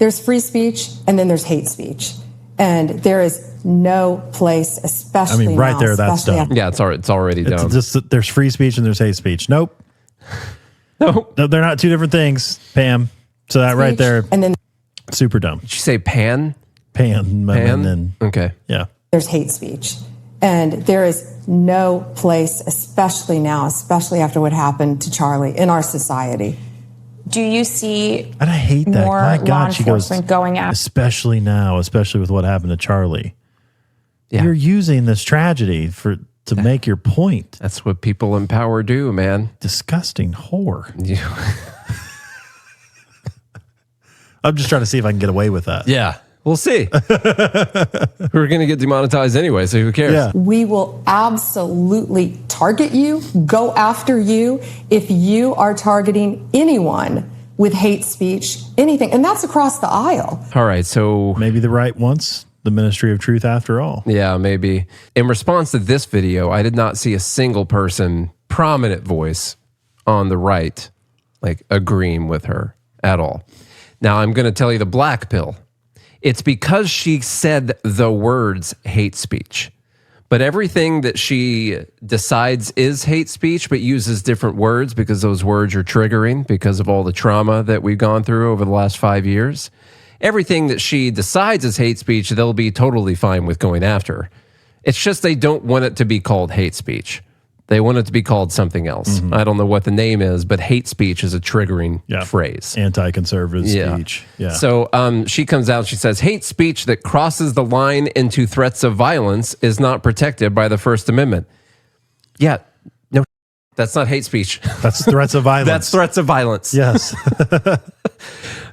There's free speech, and then there's hate speech. And there is no place, especially right now, there, that's done. Yeah, it's already done. Just, there's free speech and there's hate speech. Nope. No, they're not two different things, Pam. So that right there, and then super dumb. Did you say Pan? Pan? And then, okay. Yeah. there's hate speech. And there is no place, especially now, especially after what happened to Charlie in our society. Do you see And I hate that. more My law God, she goes, enforcement going after? especially now, especially with what happened to Charlie. Yeah. You're using this tragedy to make your point. That's what people in power do, man. Disgusting whore. I'm just trying to see if I can get away with that. Yeah, we'll see. We're going to get demonetized anyway, so who cares? Yeah. We will absolutely target you, go after you if you are targeting anyone with hate speech, anything. And that's across the aisle. All right, so Maybe the right wants the ministry of truth after all. yeah, maybe. In response to this video, I did not see a single person, prominent voice on the right, like agreeing with her at all. Now, I'm going to tell you the black pill. It's because she said the words hate speech. But everything that she decides is hate speech, but uses different words because those words are triggering because of all the trauma that we've gone through over the last 5 years. Everything that she decides is hate speech, they'll be totally fine with going after. It's just they don't want it to be called hate speech. They want it to be called something else. I don't know what the name is, but hate speech is a triggering phrase. Anti-conservative speech. Yeah. So she comes out, she says, hate speech that crosses the line into threats of violence is not protected by the First Amendment. Yeah, no, that's not hate speech. That's threats of violence. That's threats of violence. Yes.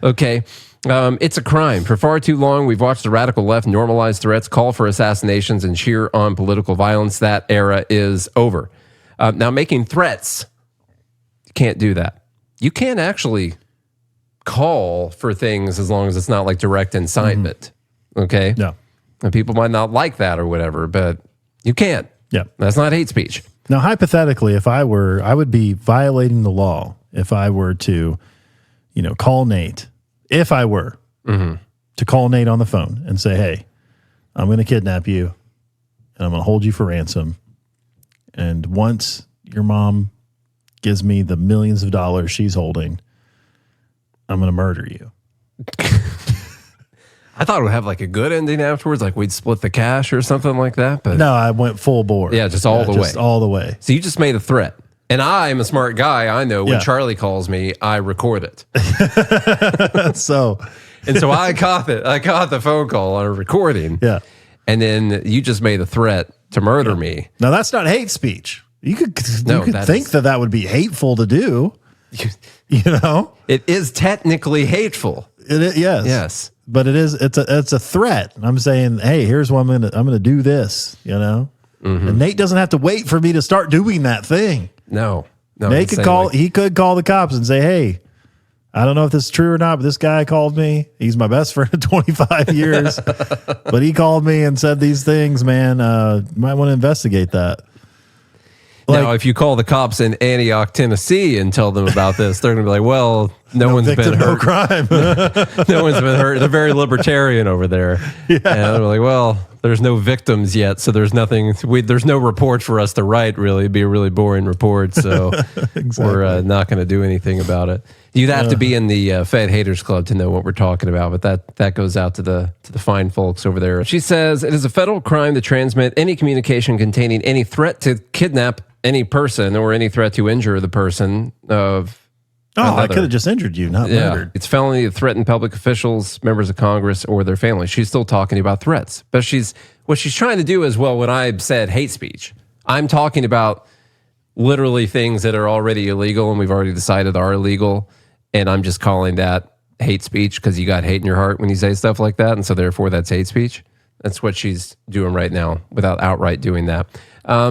Okay. It's a crime. For far too long, we've watched the radical left normalize threats, call for assassinations, and cheer on political violence. That era is over. Now, making threats, you can't do that. You can't actually call for things as long as it's not like direct incitement. Okay? Yeah. And people might not like that or whatever, but you can't. Yeah. That's not hate speech. Now, hypothetically, if I would be violating the law if I were to, call Nate. If I were to call Nate on the phone and say, hey, I'm going to kidnap you and I'm going to hold you for ransom. And once your mom gives me the millions of dollars she's holding, I'm going to murder you. I thought it would have like a good ending afterwards, like we'd split the cash or something like that. But no, I went full bore. Yeah, just all the way. Just all the way. So you just made a threat. And I'm a smart guy. I know when Charlie calls me, I record it. And so I caught it. I caught the phone call on a recording. Yeah. And then you just made a threat to murder me. Now that's not hate speech. You could think that would be hateful to do. It is technically hateful. Yes. Yes. But it's a threat. I'm saying, hey, here's what I'm gonna do this, And Nate doesn't have to wait for me to start doing that thing. No. Nate could call. He could call the cops and say, "Hey, I don't know if this is true or not, but this guy called me. He's my best friend of 25 years, but he called me and said these things. Man, you might want to investigate that." Now, if you call the cops in Antioch, Tennessee, and tell them about this, they're going to be like, "Well, no one's been hurt. No crime. No one's been hurt. They're very libertarian over there." Yeah. And they're like, "Well, there's no victims yet, so there's nothing. There's no report for us to write. Really, it'd be a really boring report. So Exactly. we're not going to do anything about it." You'd have to be in the Fed Haters Club to know what we're talking about, but that goes out to the fine folks over there. She says it is a federal crime to transmit any communication containing any threat to kidnap any person or any threat to injure the person of. Another. I could have just injured you, not murdered. It's felony to threaten public officials, members of Congress, or their families. She's still talking about threats, but what she's trying to do is, well, when I said hate speech, I'm talking about literally things that are already illegal and we've already decided are illegal, and I'm just calling that hate speech because you got hate in your heart when you say stuff like that, and so therefore that's hate speech. That's what she's doing right now without outright doing that.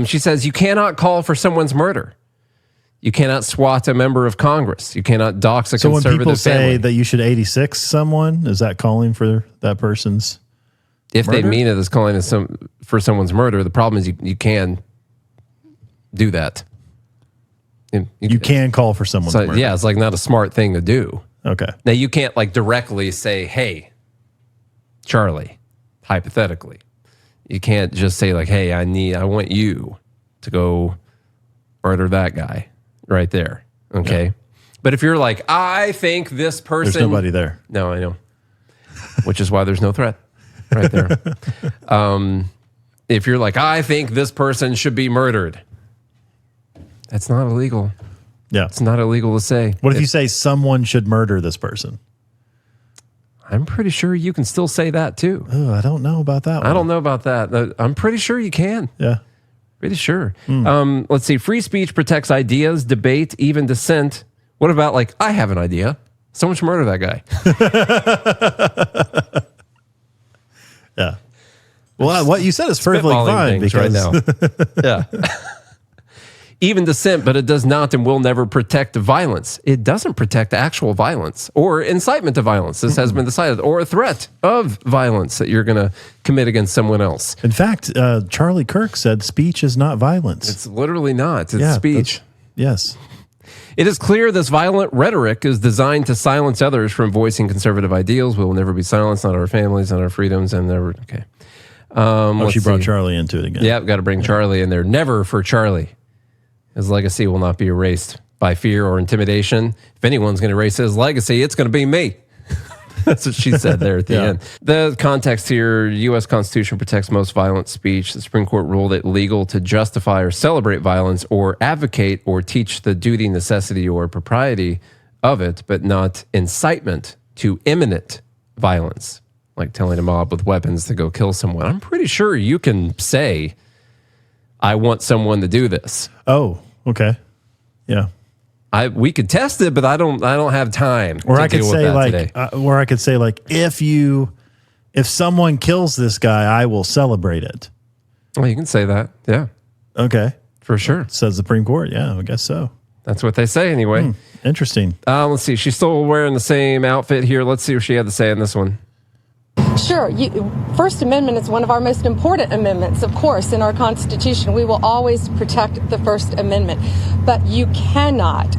She says you cannot call for someone's murder. You cannot swat a member of Congress. You cannot dox a conservative family. So when people say that you should 86 someone, is that calling for that person's If murder? they mean it as calling for someone's murder, the problem is you can do that. You can call for someone's murder. Yeah, it's like not a smart thing to do. Okay. Now, you can't like directly say, hey, Charlie, hypothetically. You can't just say like, hey, I want you to go murder that guy right there. Okay. Yeah. But if you're like, I think this person. There's nobody there. No, I know. Which is why there's no threat right there. If you're like, I think this person should be murdered. That's not illegal. Yeah. It's not illegal to say. What if you say someone should murder this person? I'm pretty sure you can still say that too. Oh, I don't know about that one. I don't know about that. I'm pretty sure you can. Yeah. Pretty sure. Let's see. Free speech protects ideas, debate, even dissent. What about like, I have an idea. Someone should murder that guy. Yeah. Well, what you said is perfectly fine because right now. Yeah. Even dissent, but it does not and will never protect violence. It doesn't protect actual violence or incitement to violence. This has been decided, or a threat of violence that you're going to commit against someone else. In fact, Charlie Kirk said speech is not violence. It's literally not. It's speech. Yes. It is clear this violent rhetoric is designed to silence others from voicing conservative ideals. We will never be silenced, not our families, not our freedoms, and never. Okay. She brought Charlie into it again. Yeah, got to bring Charlie in there. Never for Charlie. His legacy will not be erased by fear or intimidation. If anyone's going to erase his legacy, it's going to be me. That's what she said there at the end. The context here, U.S. Constitution protects most violent speech. The Supreme Court ruled it legal to justify or celebrate violence or advocate or teach the duty, necessity, or propriety of it, but not incitement to imminent violence, like telling a mob with weapons to go kill someone. I'm pretty sure you can say, I want someone to do this. Oh, okay. Yeah. We could test it, but I don't have time. Or to I could deal say with that today. if someone kills this guy, I will celebrate it. Well, you can say that. Yeah. Okay. For sure. Says the Supreme Court. Yeah, I guess so. That's what they say anyway. Interesting. Let's see. She's still wearing the same outfit here. Let's see what she had to say in this one. Sure. First Amendment is one of our most important amendments, of course, in our Constitution. We will always protect the First Amendment. But you cannot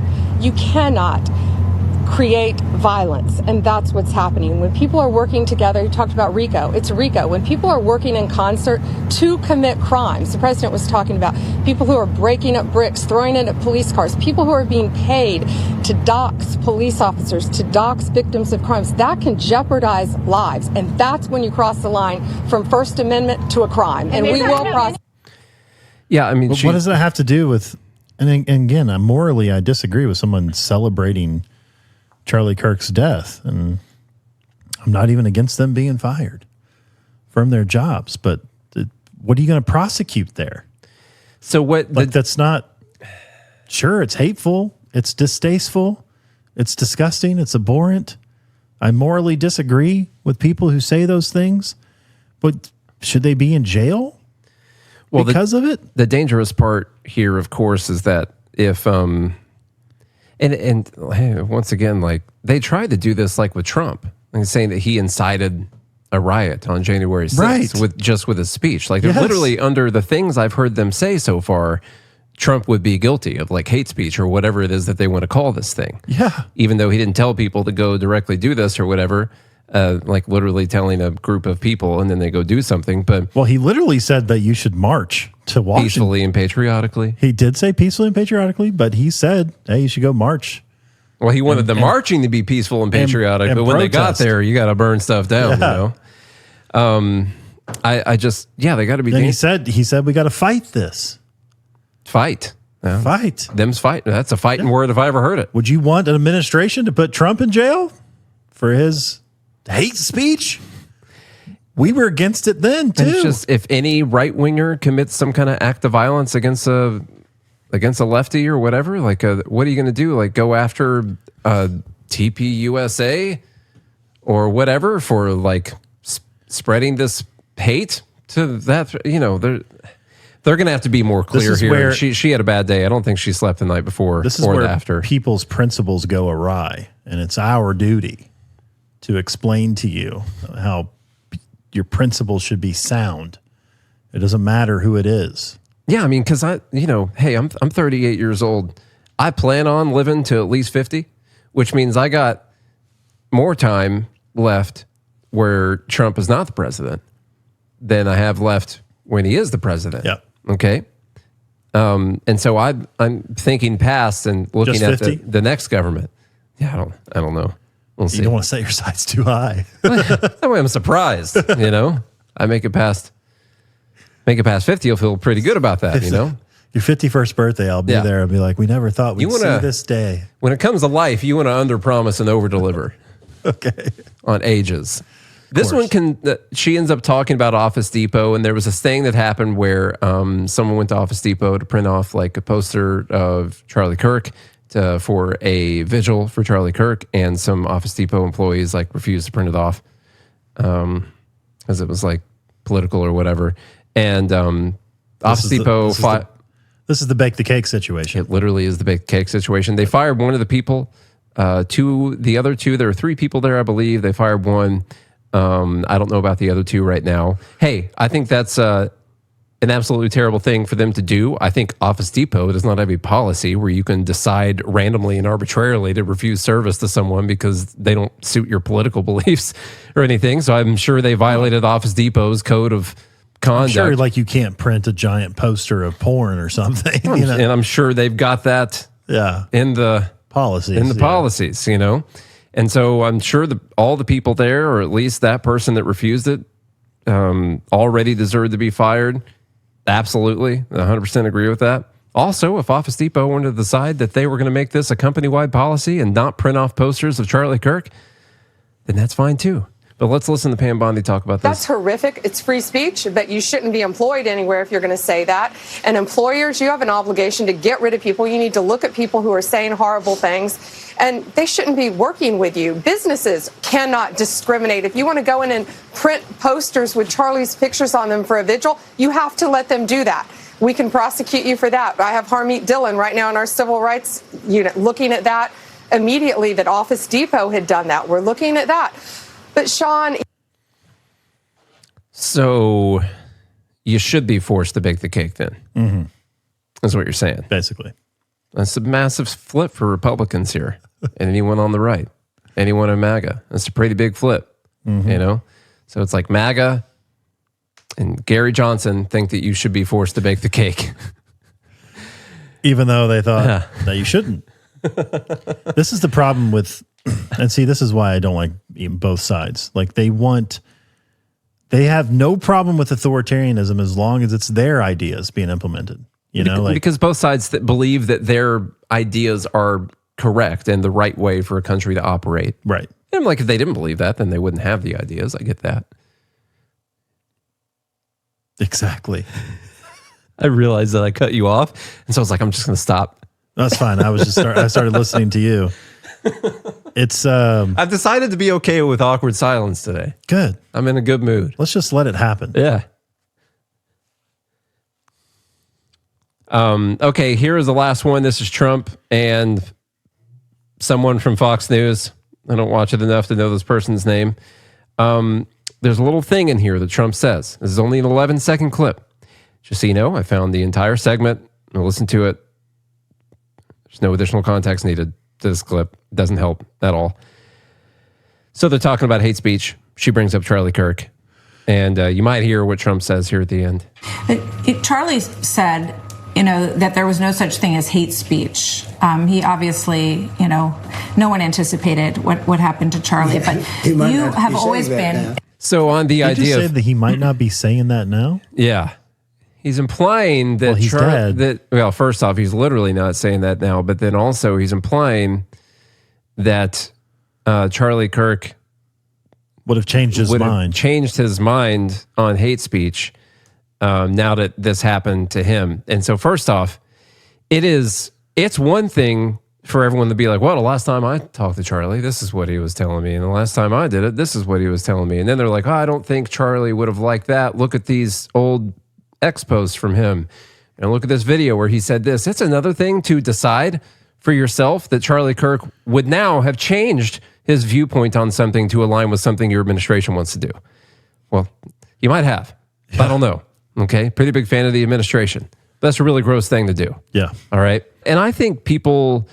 create violence, and that's what's happening. When people are working together, you talked about RICO, it's RICO. When people are working in concert to commit crimes, the president was talking about people who are breaking up bricks, throwing it at police cars, people who are being paid to dox police officers, to dox victims of crimes, that can jeopardize lives, and that's when you cross the line from First Amendment to a crime, and we will prosecute. Yeah, I mean, what does that have to do with, and again, morally, I disagree with someone celebrating Charlie Kirk's death, and I'm not even against them being fired from their jobs, but what are you going to prosecute there? So what? That's not, sure, it's hateful, it's distasteful, it's disgusting, it's abhorrent. I morally disagree with people who say those things, but should they be in jail because of it? The dangerous part here, of course, is that if And hey, once again, like they tried to do this, like with Trump, and saying that he incited a riot on January 6th with his speech. Like literally under the things I've heard them say so far, Trump would be guilty of like hate speech or whatever it is that they want to call this thing. Yeah, even though he didn't tell people to go directly do this or whatever. Like literally telling a group of people and then they go do something. But he literally said that you should march to Washington peacefully and patriotically. He did say peacefully and patriotically, but he said, hey, you should go march. Well, he wanted the marching to be peaceful and patriotic, but when they got there, you got to burn stuff down. You know, they got to be. Then he said we got to fight this. Fight. Yeah. Fight. Them's fight. That's a fighting word if I ever heard it. Would you want an administration to put Trump in jail for his hate speech? We were against it then too. And it's just if any right winger commits some kind of act of violence against a lefty or whatever, like what are you going to do? Like go after TPUSA or whatever for like spreading this hate to that? You know, they're going to have to be more clear here. She had a bad day. I don't think she slept the night before. This is where after people's principles go awry, and it's our duty to explain to you how your principles should be sound. It doesn't matter who it is. Yeah, I mean, because hey, I'm 38 years old. I plan on living to at least 50, which means I got more time left where Trump is not the president than I have left when he is the president. Yep. Okay. And so I'm thinking past and looking Just at 50? the next government. Yeah, I don't know. We'll see. You don't want to set your sights too high. That way I'm surprised, you know. I make it past 50, you'll feel pretty good about that, you know. Your 51st birthday, I'll be Yeah. there and be like, we never thought we'd see this day. When it comes to life, you want to underpromise and overdeliver. Okay. On ages. This one she ends up talking about Office Depot, and there was this thing that happened where someone went to Office Depot to print off like a poster of Charlie Kirk for a vigil for Charlie Kirk, and some Office Depot employees like refused to print it off because it was like political or whatever. And Office Depot this is the bake the cake situation. It literally is the bake cake situation. They fired one of the people. The other two, there were 3 people there, I believe. They fired one. I don't know about the other 2 right now. Hey, I think that's an absolutely terrible thing for them to do. I think Office Depot does not have a policy where you can decide randomly and arbitrarily to refuse service to someone because they don't suit your political beliefs or anything. So I'm sure they violated Office Depot's code of conduct. I'm sure, like, you can't print a giant poster of porn or something. You know? And I'm sure they've got that in the policies. Policies, you know. And so I'm sure all the people there, or at least that person that refused it, already deserved to be fired. Absolutely. 100% agree with that. Also, if Office Depot wanted to decide that they were going to make this a company-wide policy and not print off posters of Charlie Kirk, then that's fine too. But let's listen to Pam Bondi talk about this. That's horrific. It's free speech, but you shouldn't be employed anywhere if you're going to say that. And employers, you have an obligation to get rid of people. You need to look at people who are saying horrible things, and they shouldn't be working with you. Businesses cannot discriminate. If you want to go in and print posters with Charlie's pictures on them for a vigil, you have to let them do that. We can prosecute you for that. I have Harmeet Dillon right now in our civil rights unit looking at that immediately, that Office Depot had done that. We're looking at that. But Sean. So you should be forced to bake the cake then. Mm-hmm. That's what you're saying. Basically. That's a massive flip for Republicans here. And anyone on the right. Anyone in MAGA. That's a pretty big flip. Mm-hmm. You know? So it's like MAGA and Gary Johnson think that you should be forced to bake the cake. Even though they thought that you shouldn't. This is the problem with... And see, this is why I don't like both sides. Like they have no problem with authoritarianism as long as it's their ideas being implemented. You know, like because both sides that believe that their ideas are correct and the right way for a country to operate. Right. And like if they didn't believe that, then they wouldn't have the ideas. I get that. Exactly. I realized that I cut you off, and so I was like, I'm just going to stop. That's fine. I started listening to you. It's I've decided to be okay with awkward silence today. Good. I'm in a good mood. Let's just let it happen. Yeah. Okay, here is the last one. This is Trump and someone from Fox News. I don't watch it enough to know this person's name. There's a little thing in here that Trump says. This is only an 11-second clip. Just so you know, I found the entire segment. I listened to it. There's no additional context needed to this clip. Doesn't help at all. So they're talking about hate speech. She brings up Charlie Kirk. And you might hear what Trump says here at the end. Charlie said, that there was no such thing as hate speech. He obviously, no one anticipated what happened to Charlie. But you have always been. Now. So on the idea of that he might not be saying that now? Yeah. He's implying that he's dead. Well, first off, he's literally not saying that now, but then also he's implying that Charlie Kirk would have changed his mind on hate speech now that this happened to him. And so first off, it's one thing for everyone to be like, well, the last time I talked to Charlie, this is what he was telling me. And the last time I did it, this is what he was telling me. And then they're like, I don't think Charlie would have liked that. Look at these old X posts from him. And look at this video where he said this. It's another thing to decide for yourself that Charlie Kirk would now have changed his viewpoint on something to align with something your administration wants to do. Well, you might have. Yeah. I don't know. Okay. Pretty big fan of the administration. That's a really gross thing to do. Yeah. All right. And I think people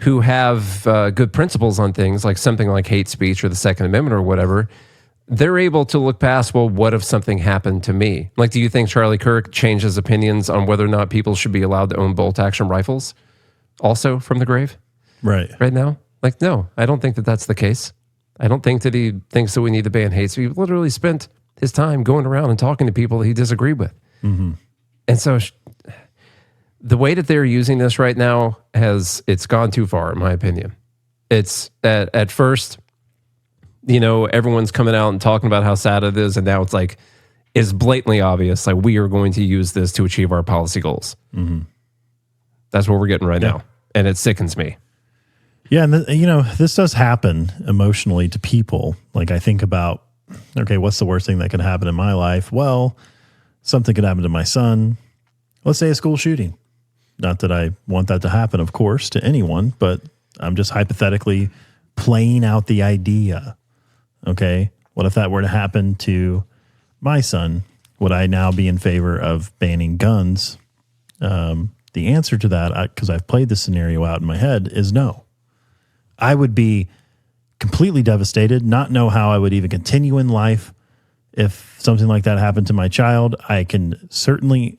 who have good principles on things like something like hate speech or the Second Amendment or whatever, they're able to look past, well, what if something happened to me? Like, do you think Charlie Kirk changed his opinions on whether or not people should be allowed to own bolt-action rifles also from the grave? Right now? Like, no, I don't think that that's the case. I don't think that he thinks that we need to ban hate speech. He literally spent his time going around and talking to people that he disagreed with. Mm-hmm. And so the way that they're using this right now it's gone too far, in my opinion. It's at first, everyone's coming out and talking about how sad it is. And now it's blatantly obvious. Like, we are going to use this to achieve our policy goals. Mm-hmm. That's what we're getting right now. And it sickens me. Yeah. And this does happen emotionally to people. Like, I think about, okay, what's the worst thing that could happen in my life? Well, something could happen to my son. Let's say a school shooting. Not that I want that to happen, of course, to anyone, but I'm just hypothetically playing out the idea. Okay, what if that were to happen to my son? Would I now be in favor of banning guns? The answer to that, because I've played this scenario out in my head, is no. I would be completely devastated, not know how I would even continue in life if something like that happened to my child. I can certainly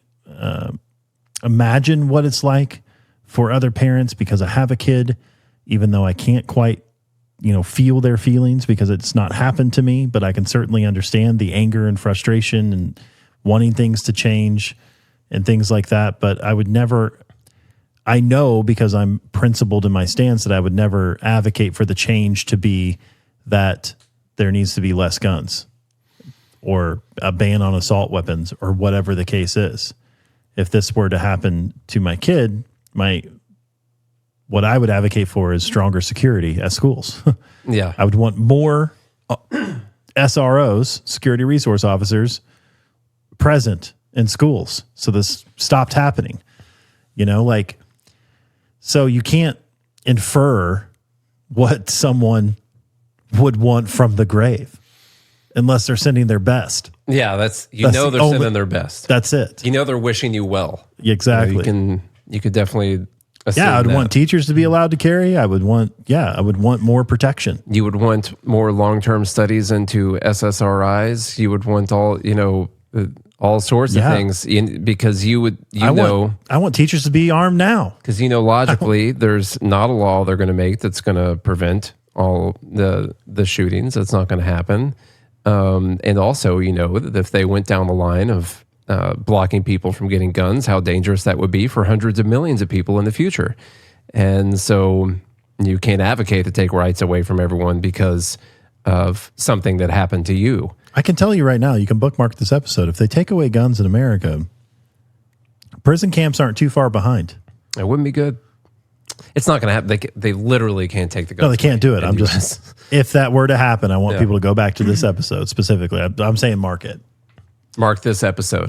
imagine what it's like for other parents because I have a kid, even though I can't quite, feel their feelings because it's not happened to me, but I can certainly understand the anger and frustration and wanting things to change and things like that. But I would never, I know because I'm principled in my stance that I would never advocate for the change to be that there needs to be less guns or a ban on assault weapons or whatever the case is. If this were to happen to my kid, what I would advocate for is stronger security at schools. Yeah. I would want more SROs, security resource officers, present in schools so this stopped happening. So you can't infer what someone would want from the grave unless they're sending their best. Yeah, they're sending their best. That's it. They're wishing you well. Exactly. You could definitely assume I'd that. want teachers to be allowed to carry. I would want more protection. You would want more long-term studies into SSRIs. You would want all sorts of things because I want teachers to be armed now. Because logically, there's not a law they're going to make that's going to prevent all the shootings. That's not going to happen. And also, that if they went down the line of blocking people from getting guns, how dangerous that would be for hundreds of millions of people in the future. And so you can't advocate to take rights away from everyone because of something that happened to you. I can tell you right now, you can bookmark this episode. If they take away guns in America, prison camps aren't too far behind. It wouldn't be good. It's not going to happen. They literally can't take the guns. No, they can't do it. I'm just, if that were to happen, I want people to go back to this episode specifically. I'm saying mark it. Mark this episode.